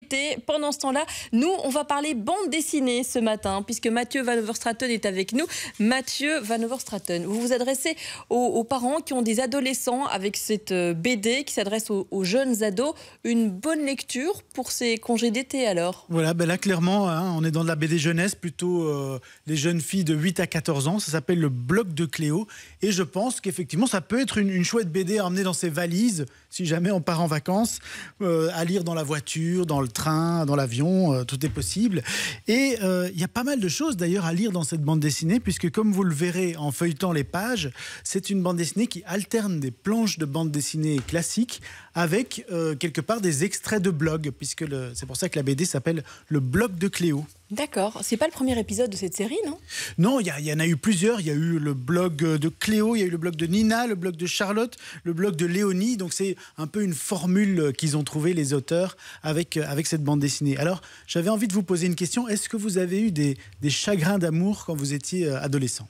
l'été. Pendant ce temps-là, nous, on va parler bande dessinée ce matin, puisque Mathieu Van Overstraten est avec nous. Mathieu Van Overstraten, vous vous adressez aux parents qui ont des adolescents avec cette BD qui s'adresse aux jeunes ados. Une bonne lecture pour ces congés d'été alors? Voilà, là clairement, on est dans de la BD jeunesse, plutôt les jeunes filles de 8 à 14 ans. Ça s'appelle Le Bloc de Cléo. Et je pense qu'effectivement, ça peut être une chouette BD à emmener dans ses valises, si jamais on part en vacances, à lire dans la voiture, dans le train, dans l'avion, tout est possible. Et il y a pas mal de choses d'ailleurs à lire dans cette bande dessinée, puisque comme vous le verrez en feuilletant les pages, c'est une bande dessinée qui alterne des planches de bande dessinée classiques avec quelque part des extraits de blogs, puisque c'est pour ça que la BD s'appelle Le Bloc de Cléo. D'accord. C'est pas le premier épisode de cette série, non? Non, il y en a eu plusieurs. Il y a eu le blog de Cléo, il y a eu le blog de Nina, le blog de Charlotte, le blog de Léonie. Donc c'est un peu une formule qu'ils ont trouvé les auteurs avec cette bande dessinée. Alors j'avais envie de vous poser une question. Est-ce que vous avez eu des chagrins d'amour quand vous étiez adolescent?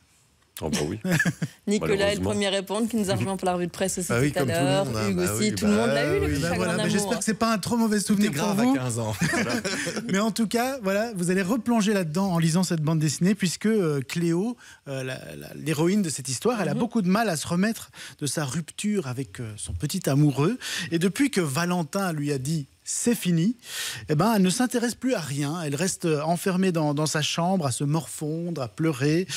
Oh bah oui. Nicolas est le premier à répondre, qui nous a rejoint pour la revue de presse aussi tout à l'heure. Hugues aussi, tout le monde l'a eu, le chagrin d'amour. J'espère que c'est pas un trop mauvais souvenir pour vous. À 15 ans. Mais en tout cas, voilà, vous allez replonger là-dedans en lisant cette bande dessinée, puisque Cléo, l'héroïne de cette histoire, elle a beaucoup de mal à se remettre de sa rupture avec son petit amoureux. Et depuis que Valentin lui a dit c'est fini, eh ben, elle ne s'intéresse plus à rien. Elle reste enfermée dans sa chambre, à se morfondre, à pleurer.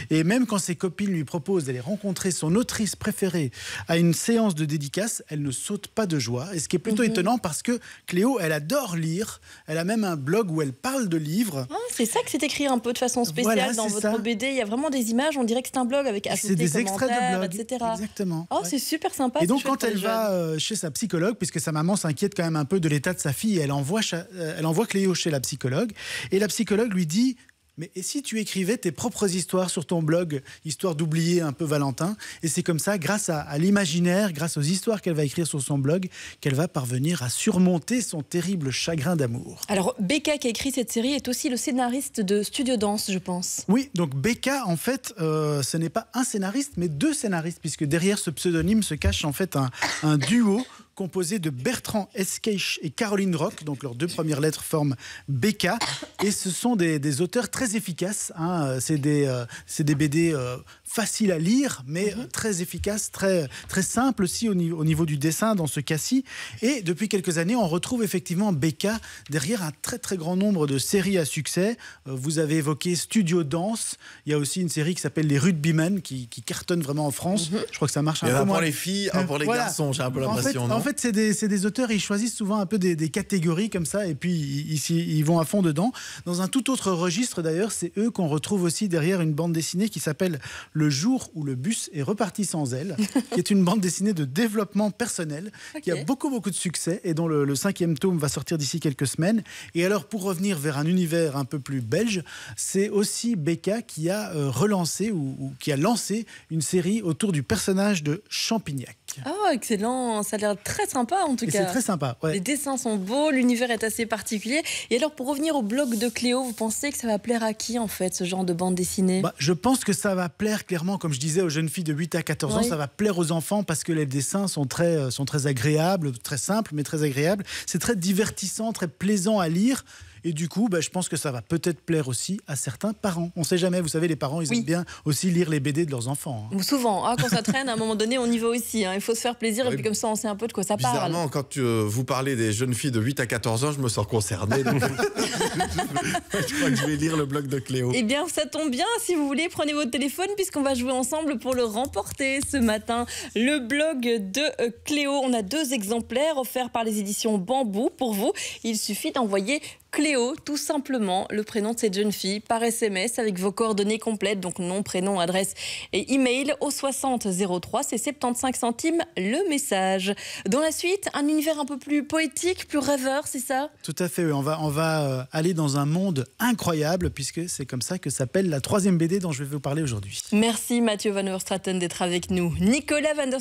Et même quand ses copines lui proposent d'aller rencontrer son autrice préférée à une séance de dédicace, elle ne saute pas de joie. Et ce qui est plutôt étonnant, parce que Cléo, elle adore lire. Elle a même un blog où elle parle de livres. Ah, c'est ça que c'est écrit un peu de façon spéciale dans votre BD. Il y a vraiment des images, on dirait que c'est un blog avec ajouté des extraits de blog, etc. Exactement. Oh, c'est super sympa. Et donc quand elle va chez sa psychologue, puisque sa maman s'inquiète quand même un peu de l'état de sa fille, elle envoie Cléo chez la psychologue, et la psychologue lui dit: mais et si tu écrivais tes propres histoires sur ton blog, histoire d'oublier un peu Valentin? Et c'est comme ça, grâce à l'imaginaire, grâce aux histoires qu'elle va écrire sur son blog, qu'elle va parvenir à surmonter son terrible chagrin d'amour. Alors, Becca, qui a écrit cette série, est aussi le scénariste de Studio Danse, je pense. Oui, donc Becca, en fait, ce n'est pas un scénariste, mais deux scénaristes, puisque derrière ce pseudonyme se cache en fait un duo composé de Bertrand Esqueix et Caroline Roch. Donc leurs deux premières lettres forment Becca, et ce sont des auteurs très efficaces. C'est des BD faciles à lire, mais très efficaces, très simples aussi au niveau du dessin dans ce cas-ci. Et depuis quelques années, on retrouve effectivement Becca derrière un très grand nombre de séries à succès. Vous avez évoqué Studio Danse. Il y a aussi une série qui s'appelle Les Rugbymen qui cartonne vraiment en France. Je crois que ça marche un peu moins. Pour les filles, pour les garçons, j'ai un peu l'impression. En fait, c'est des auteurs, ils choisissent souvent un peu des catégories comme ça, et puis ils vont à fond dedans. Dans un tout autre registre d'ailleurs, c'est eux qu'on retrouve aussi derrière une bande dessinée qui s'appelle Le jour où le bus est reparti sans elle, qui est une bande dessinée de développement personnel, qui a beaucoup de succès, et dont le 5e tome va sortir d'ici quelques semaines. Et alors, pour revenir vers un univers un peu plus belge, c'est aussi Becca qui a relancé ou qui a lancé une série autour du personnage de Champignac. Oh, excellent, ça a l'air très sympa en tout cas. C'est très sympa, ouais. Les dessins sont beaux, l'univers est assez particulier. Et alors, pour revenir au blog de Cléo, vous pensez que ça va plaire à qui en fait, ce genre de bande dessinée? Je pense que ça va plaire clairement, comme je disais, aux jeunes filles de 8 à 14 ans. Ça va plaire aux enfants parce que les dessins sont très agréables, très simples mais très agréables. C'est très divertissant, très plaisant à lire. Et du coup, je pense que ça va peut-être plaire aussi à certains parents. On ne sait jamais, vous savez, les parents, ils aiment bien aussi lire les BD de leurs enfants. Souvent, quand ça traîne, à un moment donné, on y va aussi. Il faut se faire plaisir, et puis comme ça, on sait un peu de quoi ça parle. Bizarrement, quand vous parlez des jeunes filles de 8 à 14 ans, je me sens concerné. Donc je crois que je vais lire le blog de Cléo. Eh bien, ça tombe bien. Si vous voulez, prenez votre téléphone, puisqu'on va jouer ensemble pour le remporter ce matin. Le blog de Cléo, on a 2 exemplaires offerts par les éditions Bambou pour vous. Il suffit d'envoyer Cléo, tout simplement, le prénom de cette jeune fille, par SMS avec vos coordonnées complètes, donc nom, prénom, adresse et email au 60 03, c'est 75 centimes le message. Dans la suite, un univers un peu plus poétique, plus rêveur, c'est ça? Tout à fait, oui. On va aller dans un monde incroyable, puisque c'est comme ça que s'appelle la 3e BD dont je vais vous parler aujourd'hui. Merci Mathieu Van Overstraten d'être avec nous. Nicolas Van der